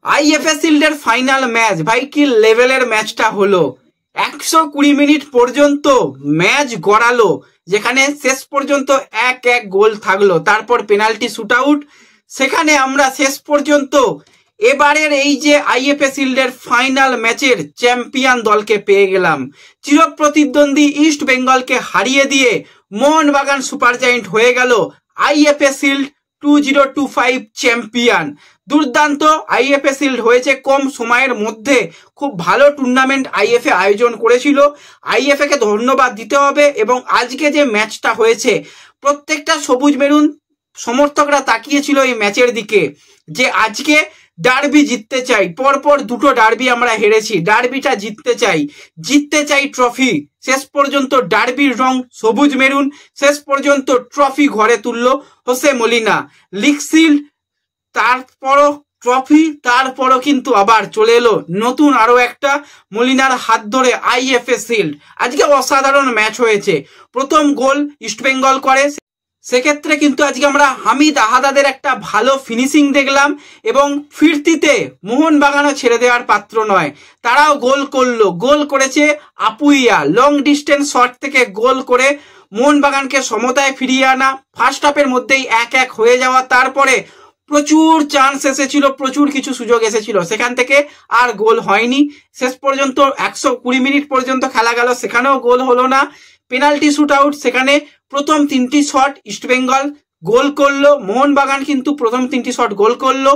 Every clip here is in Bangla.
আইএফএ শিল্ডের ফাইনাল ম্যাচ, ভাই কি লেভেলের ম্যাচটা হলো। 120 মিনিট পর্যন্ত ম্যাচ গড়ালো, যেখানে শেষ পর্যন্ত 1-1 গোল থাকলো, তারপর পেনাল্টি শুট আউট। সেখানে আমরা শেষ পর্যন্ত এবারের এই যে আইএফএ শিল্ডের ফাইনাল ম্যাচের চ্যাম্পিয়ন দলকে পেয়ে গেলাম। চিরপ্রতিদ্বন্দ্বী ইস্ট বেঙ্গলকে হারিয়ে দিয়ে মোহনবাগান সুপার জায়েন্ট হয়ে গেল আইএফএ শিল্ড 2025 চ্যাম্পিয়ন। দুর্দান্ত আইএফএ শিল্ড হয়েছে কম সময়ের মধ্যে, খুব ভালো টুর্নামেন্ট আইএফএ আয়োজন করেছিল। আইএফএ কে ধন্যবাদ দিতে হবে। এবং আজকে যে ম্যাচটা হয়েছে, প্রত্যেকটা সবুজ মেরুন সমর্থকরা তাকিয়েছিল এই ম্যাচের দিকে যে আজকে ডার্বি জিততে চাই। পরপর দুটো ডার্বি আমরা হেরেছি, ডার্বিটা জিততে চাই ট্রফি। শেষ পর্যন্ত ডার্বির রং সবুজ মেরুন, শেষ পর্যন্ত ট্রফি ঘরে তুললো হোসে মলিনা। লিগ শিল্ড, তারপরও ট্রফি, তারপরও কিন্তু আবার চলে এলো নতুন আরো একটা মলিনার হাত ধরে আইএফএ শিল্ড। আজকে অসাধারণ ম্যাচ হয়েছে। প্রথম গোল ইস্টবেঙ্গল করে, সেক্ষেত্রে কিন্তু আজকে আমরা হামিদ আহাদাদের একটা ভালো ফিনিশিং দেখলাম। এবং ফিরতিতে মোহনবাগানও ছেড়ে দেওয়ার পাত্র নয়, তারাও গোল করেছে আপুইয়া। লং ডিস্টেন্স শট থেকে গোল করে মোহনবাগানকে সমতায় ফিরিয়ে আনা। ফার্স্ট হাফের মধ্যেই 1-1 হয়ে যাওয়া, তারপরে প্রচুর চান্স এসেছিল, প্রচুর কিছু সুযোগ এসেছিল, সেখান থেকে আর গোল হয়নি। শেষ পর্যন্ত 120 মিনিট পর্যন্ত খেলা গেল, সেখানেও গোল হলো না। পেনাল্টি শুট আউট, সেখানে প্রথম 3টি শট ইস্টবেঙ্গল গোল করলো, মোহনবাগান কিন্তু প্রথম 3টি শট গোল করলো।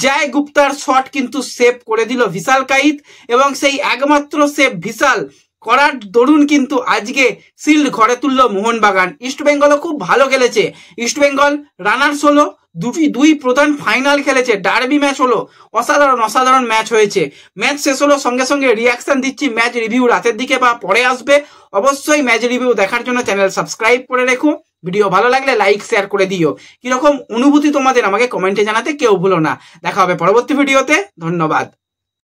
জয় গুপ্তার শট কিন্তু সেভ করে দিল ভিশাল কাইত, এবং সেই একমাত্র সেভ ভিশাল করার দরুন কিন্তু আজকে শিল্ড ঘরে তুললো মোহনবাগান। ইস্টবেঙ্গলও খুব ভালো খেলেছে। ইস্টবেঙ্গল রানার্স হলো, দুই প্রধান ফাইনাল খেলেছে, ডার্বি ম্যাচ হলো, অসাধারণ ম্যাচ হয়েছে। ম্যাচ শেষ হলো, সঙ্গে সঙ্গে রিয়াকশন দিচ্ছি। ম্যাচ রিভিউ রাতের দিকে বা পরে আসবে। অবশ্যই ম্যাচ রিভিউ দেখার জন্য চ্যানেল সাবস্ক্রাইব করে রেখো। ভিডিও ভালো লাগলে লাইক শেয়ার করে দিও। কিরকম অনুভূতি তোমাদের আমাকে কমেন্টে জানাতে কেউ ভুলো না। দেখা হবে পরবর্তী ভিডিওতে। ধন্যবাদ।